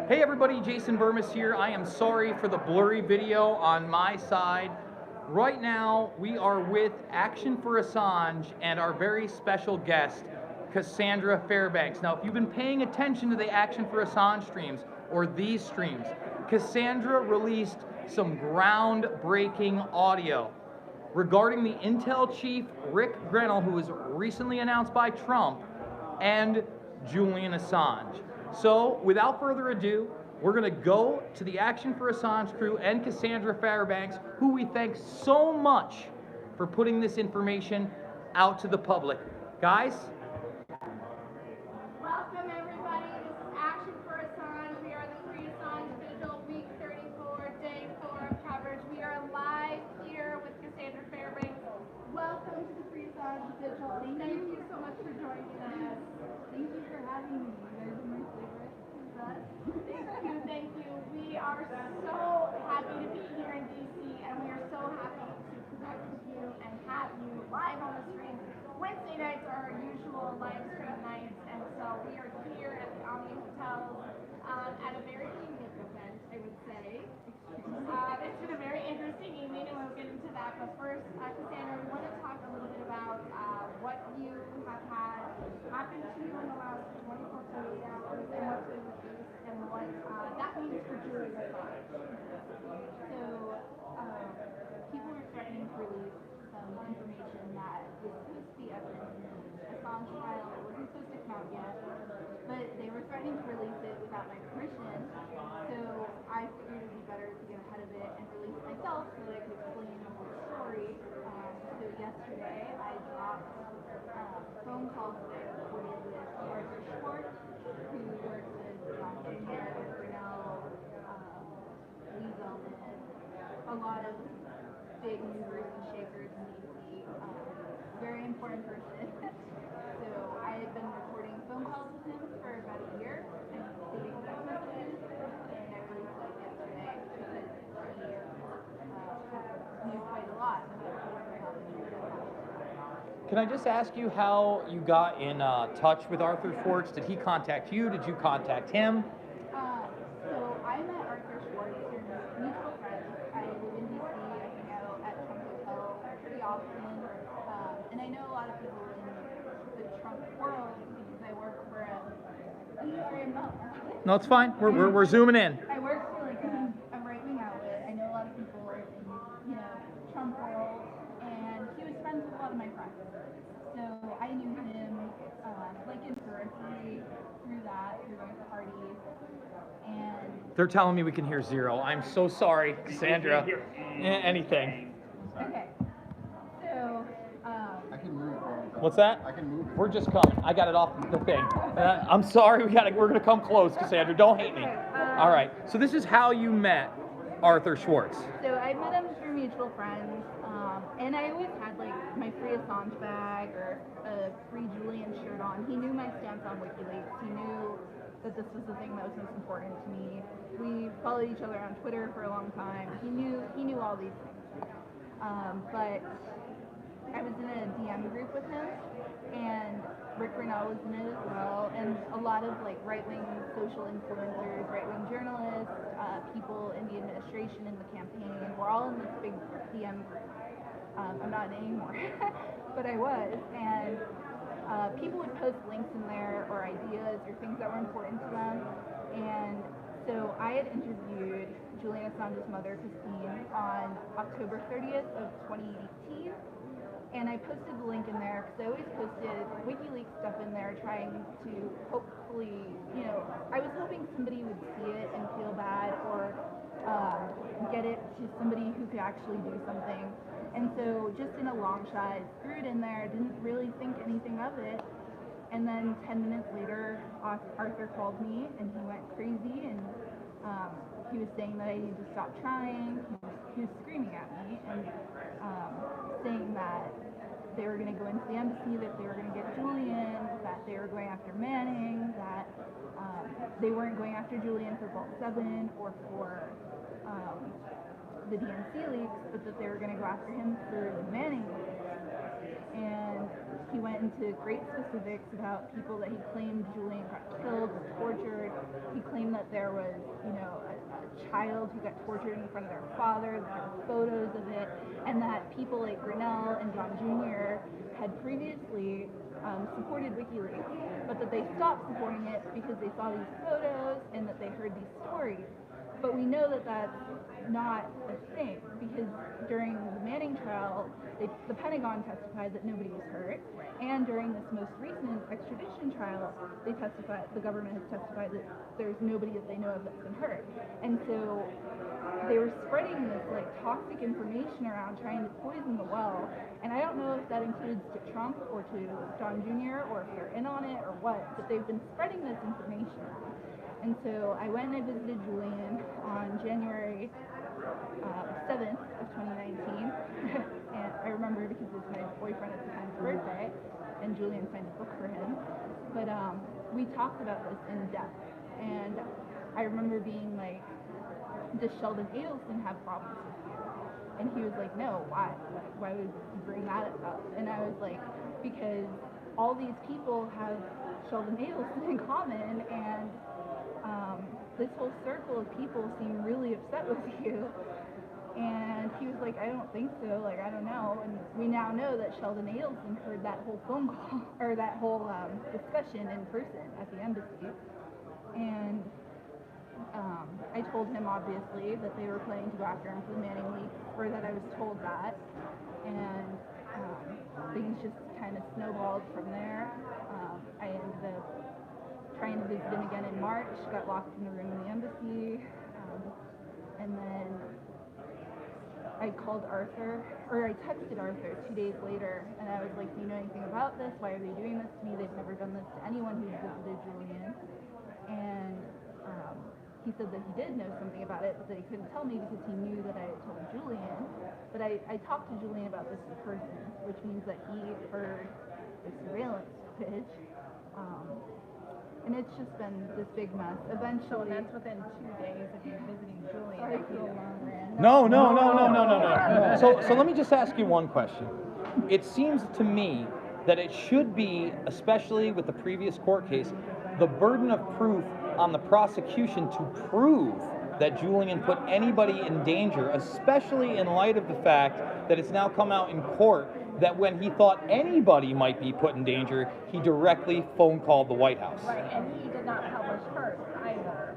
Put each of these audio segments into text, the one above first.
Hey everybody, Jason Burmis here. I am sorry for the blurry video on my side. Right now, we are with Action for Assange and our very special guest, Cassandra Fairbanks. Now, if you've been paying attention to the Action for Assange streams, or these streams, Cassandra released some groundbreaking audio regarding the Intel chief, Rick Grenell, who was recently announced by Trump, and Julian Assange. So, without further ado, we're going to go to the Action for Assange crew and Cassandra Fairbanks, who we thank so much for putting this information out to the public. Guys? Welcome everybody, this is Action for Assange. We are the Free Assange Vigil, week 34, day 4 of coverage. We are live here with Cassandra Fairbanks. Welcome to the Free Assange Vigil. Thank you so much for joining us. Thank you for having me. You guys are my favorite. Thank you. We are so happy to be here in DC, and we are so happy to connect with you and have you live on the stream. Wednesday nights are our usual live stream nights, and so we are here at the Omni Hotel at a very unique event, I would say. It's been a very interesting evening, and we'll get into that. But first, Cassandra, we want to talk a little bit about what you have had happen to you in the last 24 to 48 hours, and what you released, and what that means for Julian Assange. So, people are threatening to release some information that was supposed to be evidence in the Assange file. It wasn't supposed to come out yet, but they were threatening to release it without my permission. So I figured it would be better to get ahead of it and release it myself so that I could explain the whole story. So yesterday I dropped phone calls that I recorded with Arthur Schwartz, who works with Grenell, Lee Zeldin, a lot of big movers and shakers in DC. Very important person. So I had been recording phone calls with him for about a year, and including text messages, and I released it yesterday because he knew quite a lot about Can I just ask you how you got in touch with Arthur Schwartz? Did he contact you? Did you contact him? So I met Arthur Schwartz through mutual friends. I live in DC. I hang out at Trump Hotel pretty often. And I know a lot of people in the Trump world because I work for sorry, I'm not. No, it's fine. We're zooming in. I work for like a right-wing outlet. I know a lot of people in Trump world, and he was friends with a lot of my friends. So I knew him like empirically through that, through going to parties. And They're telling me we can hear zero. I'm so sorry, Cassandra. Anything. okay. So I can move. What's that? I can move. We're just coming. I got it off the thing. I'm sorry. We're gonna come close, Cassandra. Don't hate me. All right. So this is how you met Arthur Schwartz. So I met him through mutual friends, and I always had like my free Assange bag or a free Julian shirt on. He knew my stance on WikiLeaks. He knew that this was the thing that was most important to me. We followed each other on Twitter for a long time. He knew all these things. But I was in a DM group with him, and Rick Grenell was in it as well, and a lot of like right-wing social influencers, right-wing journalists, people in the administration, in the campaign, we're all in this big DM group. I'm not anymore, but I was, and people would post links in there or ideas or things that were important to them, and so I had interviewed Julian Assange's mother, Christine, on October 30th of 2018. And I posted the link in there because I always posted WikiLeaks stuff in there, trying to hopefully, I was hoping somebody would see it and feel bad, or get it to somebody who could actually do something. And so just in a long shot, I threw it in there, didn't really think anything of it. And then 10 minutes later, Arthur called me and he went crazy, and he was saying that I needed to stop trying. He was screaming at me and saying that they were going to go into the embassy, that they were going to get Julian, that they were going after Manning, that they weren't going after Julian for Vault 7 or for the DNC leaks, but that they were going to go after him for the Manning leaks. And he went into great specifics about people that he claimed Julian got killed, was tortured. He claimed that there was, a child who got tortured in front of their father, there were photos of it, and that people like Grinnell and John Jr. had previously supported WikiLeaks, but that they stopped supporting it because they saw these photos and that they heard these stories. But we know that that's not a thing, because during the Manning trial, the Pentagon testified that nobody was hurt, and during this most recent extradition trial, the government has testified that there's nobody that they know of that's been hurt. And so they were spreading this like toxic information around, trying to poison the well, and I don't know if that includes to Trump or to John Jr. or if they're in on it or what, but they've been spreading this information. And so I went and I visited Julian on January 7th of 2019, and I remember because it was my boyfriend at the time's birthday, and Julian signed a book for him. But we talked about this in depth, and I remember being like, does Sheldon Adelson have problems with you? And he was like, no, why? Why would you bring that up? And I was like, because all these people have Sheldon Adelson in common, and this whole circle of people seem really upset with you. And he was like, I don't think so, like, I don't know. And we now know that Sheldon Adelson heard that whole phone call, or that whole discussion in person at the embassy. And I told him, obviously, that they were planning to go after him for the Manning leaks, or that I was told that. And things just kind of snowballed from there. I ended up trying to visit him again in March, got locked in the room in the embassy, and then I called Arthur, or I texted Arthur 2 days later, and I was like, do you know anything about this? Why are they doing this to me? They've never done this to anyone who's visited Julian. And he said that he did know something about it, but that he couldn't tell me because he knew that I had told Julian. But I talked to Julian about this in person, which means that he heard the surveillance footage. And it's just been this big mess. Eventually, So that's within 2 days of you visiting Julian. I feel long. No. So let me just ask you one question. It seems to me that it should be, especially with the previous court case, the burden of proof on the prosecution to prove that Julian put anybody in danger, especially in light of the fact that it's now come out in court that when he thought anybody might be put in danger, he directly phone called the White House. Right, and he did not publish first either.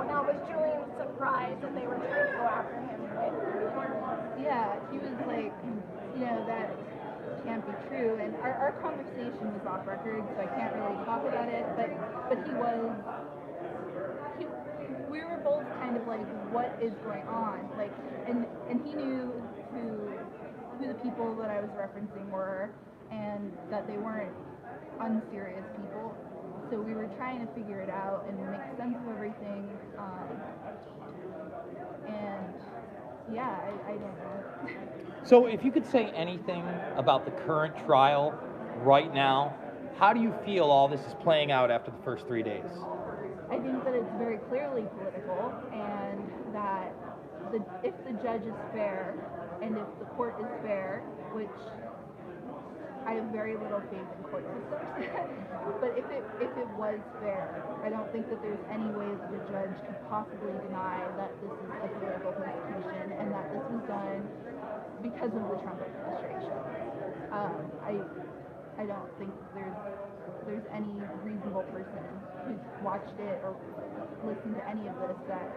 Now, was Julian surprised that they were trying to go after him with? Yeah, he was like, that can't be true. And our conversation was off record, so I can't really talk about it. But we were both kind of like, what is going on? Like, and he knew who the people that I was referencing were, and that they weren't unserious people. So we were trying to figure it out and make sense of everything. And yeah, I don't know. So if you could say anything about the current trial right now, how do you feel all this is playing out after the first 3 days? I think that it's very clearly political, and that if the judge is fair, and if the court is fair, which I have very little faith in court systems, but if it was fair, I don't think that there's any way that the judge could possibly deny that this is a political persecution and that this was done because of the Trump administration. I don't think there's any reasonable person who's watched it or listened to any of this that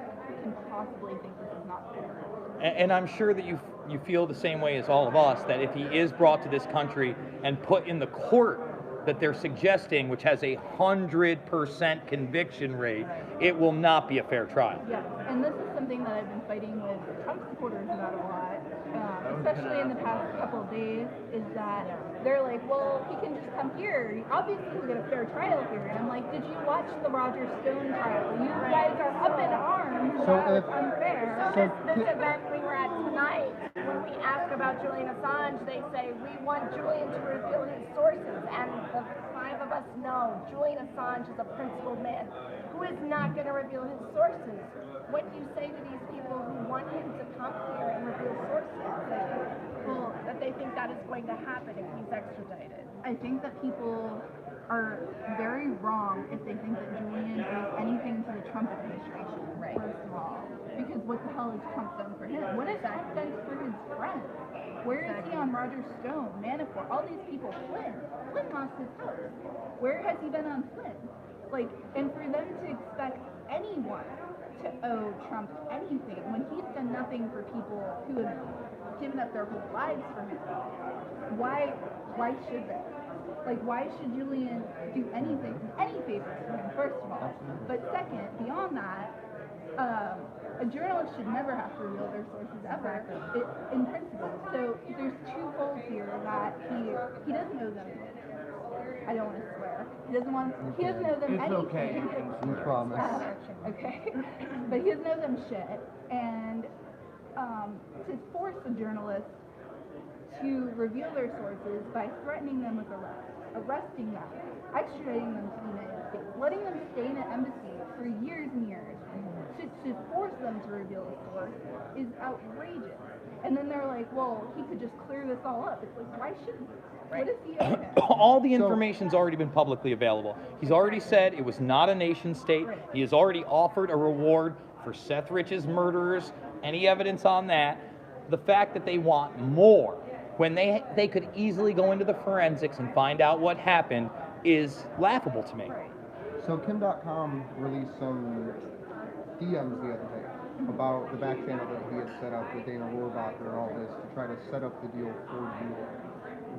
can possibly think this is not fair. And I'm sure that you feel the same way as all of us, that if he is brought to this country and put in the court that they're suggesting, which has a 100% conviction rate, it will not be a fair trial. Yeah, and this is something that I've been fighting with Trump supporters about a lot, especially in the past couple of days, is that they're like, well, he can just come here. Obviously, we'll get a fair trial here. And I'm like, did you watch the Roger Stone trial? You guys are up in arms. So that was unfair. So this event we were at tonight, when we ask about Julian Assange, they say, we want Julian to reveal his sources. And the five of us know Julian Assange is a principled man who is not going to reveal his sources. What do you say to these people who want him to come here and reveal sources? Well, that they think that is going to happen if he's extradited. I think that people are very wrong if they think that Julian owes anything to the Trump administration, first of all. Because what the hell has Trump done for him? What has Trump done for his friends? Where is he on Roger Stone, Manafort, all these people? Flynn lost his house. Where has he been on Flynn? Like, and for them to expect anyone to owe Trump anything when he's done nothing for people who have given up their whole lives for him, why should they? Like, why should Julian do anything, any favors for him, first of all? But second, beyond that, a journalist should never have to reveal their sources ever, in principle. So there's twofold here that he doesn't owe them. I don't want to swear. He doesn't owe them anything. It's okay. We promise. Okay. But he doesn't owe them shit. And to force a journalist to reveal their sources by threatening them with arresting them, extraditing them to the United States, letting them stay in an embassy for years and years, to force them to reveal a source is outrageous. And then they're like, well, he could just clear this all up. It's like, why shouldn't he? What does he owe him? All the information's already been publicly available. He's already said it was not a nation state. Right. He has already offered a reward for Seth Rich's murderers. Any evidence on that? The fact that they want more, when they could easily go into the forensics and find out what happened, is laughable to me. So Kim.com released some DMs the other day about the back channel that he had set up with Dana Rohrabacher and all this to try to set up the deal for you.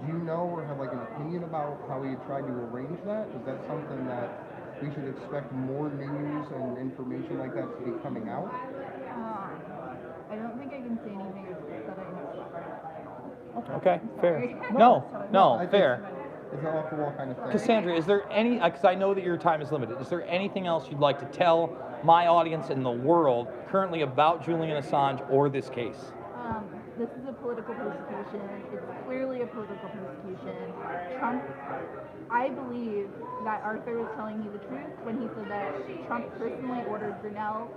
Do you know or have like an opinion about how he had tried to arrange that? Is that something that we should expect more news and information like that to be coming out? I don't think I can say anything that I know. Okay, fair. Sorry. No, fair. It's an off-the-wall kind of thing. Cassandra, is there any, because I know that your time is limited, is there anything else you'd like to tell my audience in the world currently about Julian Assange or this case? This is a political persecution. It's clearly a political persecution. Trump, I believe that Arthur was telling me the truth when he said that Trump personally ordered Grinnell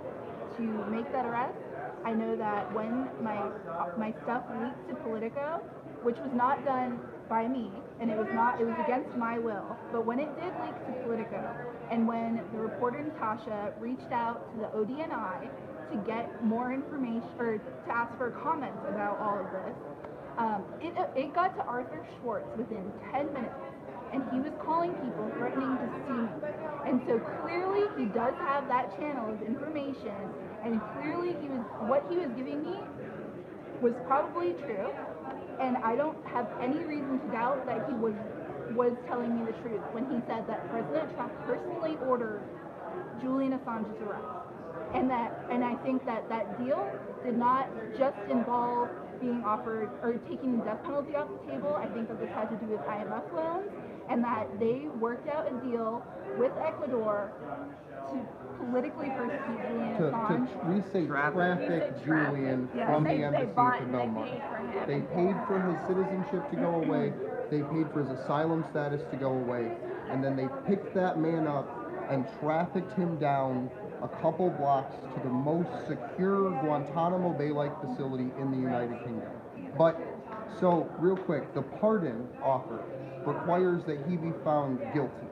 to make that arrest. I know that when my stuff leaked to Politico, which was not done by me, and it was against my will, but when it did leak to Politico, and when the reporter Natasha reached out to the ODNI to get more information, or to ask for comments about all of this, it got to Arthur Schwartz within 10 minutes, and he was calling people threatening to sue me. And so clearly he does have that channel of information, and clearly what he was giving me was probably true, and I don't have any reason to doubt that he was telling me the truth when he said that President Trump personally ordered Julian Assange's arrest. And I think that deal did not just involve being offered or taking the death penalty off the table. I think that this had to do with IMF loans, and that they worked out a deal with Ecuador to politically persecute Julian Assange. We say traffic Julian from the embassy to Belmont. They paid for his citizenship to go away. They paid for his asylum status to go away. And then they picked that man up and trafficked him down a couple blocks to the most secure Guantanamo Bay-like facility in the United Kingdom. But, so real quick, the pardon offer requires that he be found guilty.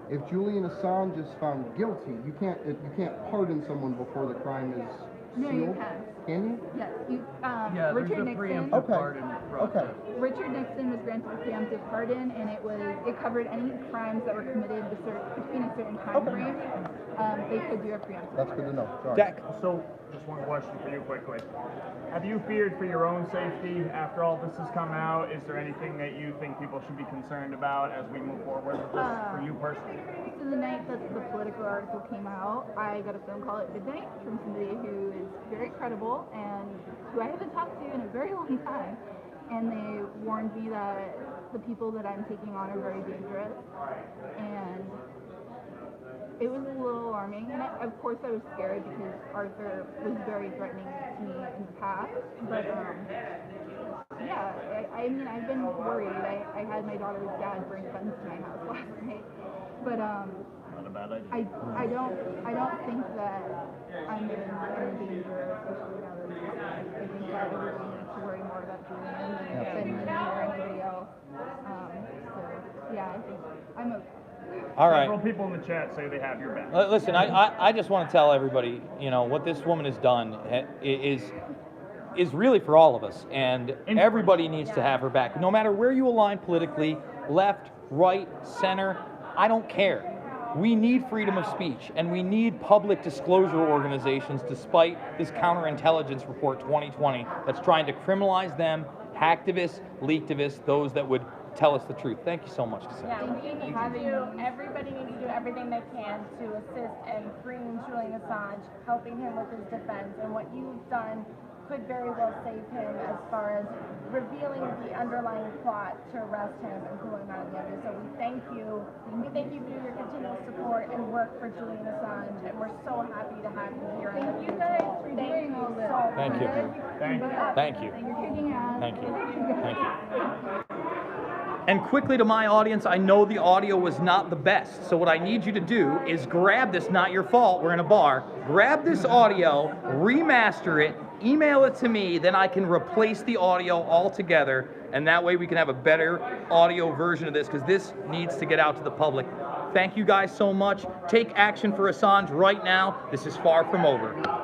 If Julian Assange is found guilty, you can't pardon someone before the crime is No, sealed. you can. Can you? Yes. Richard Nixon. Okay. Richard Nixon was granted a preemptive pardon, and it covered any crimes that were committed between a certain time frame. They could do a preemptive. That's good to know. Sorry. Jack. So, just one question for you quickly. Have you feared for your own safety after all this has come out? Is there anything that you think people should be concerned about as we move forward with this for you personally? So the night that the Politico article came out, I got a phone call at midnight from somebody who is very credible and who I haven't talked to in a very long time. And they warned me that the people that I'm taking on are very dangerous. And it was a little alarming, and of course I was scared because Arthur was very threatening to me in the past, but yeah, I mean, I've been worried. I had my daughter's dad bring guns to my house last night, but Not a bad idea. I don't think that I'm in any danger, especially now that it's public. I think that everybody needs to worry more about Julian than me or anybody else. So yeah, I think I'm okay. All right. Several people in the chat say they have your back. Listen, I just want to tell everybody, you know, what this woman has done is really for all of us, and everybody needs to have her back. No matter where you align politically, left, right, center, I don't care. We need freedom of speech, and we need public disclosure organizations, despite this counterintelligence report 2020 that's trying to criminalize them, hacktivists, leaktivists, those that would tell us the truth. Thank you so much, Cassandra. Yeah, everybody needs to do everything they can to assist in freeing Julian Assange, helping him with his defense, and what you've done could very well save him as far as revealing the underlying plot to arrest him and pull him out of the under. So we thank you. We thank you for your continual support and work for Julian Assange, and we're so happy to have you here. Thank you guys for doing all this. Thank you. Thank you. Thank you. You're kicking ass. Thank you. Thank you. And quickly to my audience, I know the audio was not the best, so what I need you to do is grab this, not your fault, we're in a bar, grab this audio, remaster it, email it to me, then I can replace the audio altogether, and that way we can have a better audio version of this, because this needs to get out to the public. Thank you guys so much. Take action for Assange right now. This is far from over.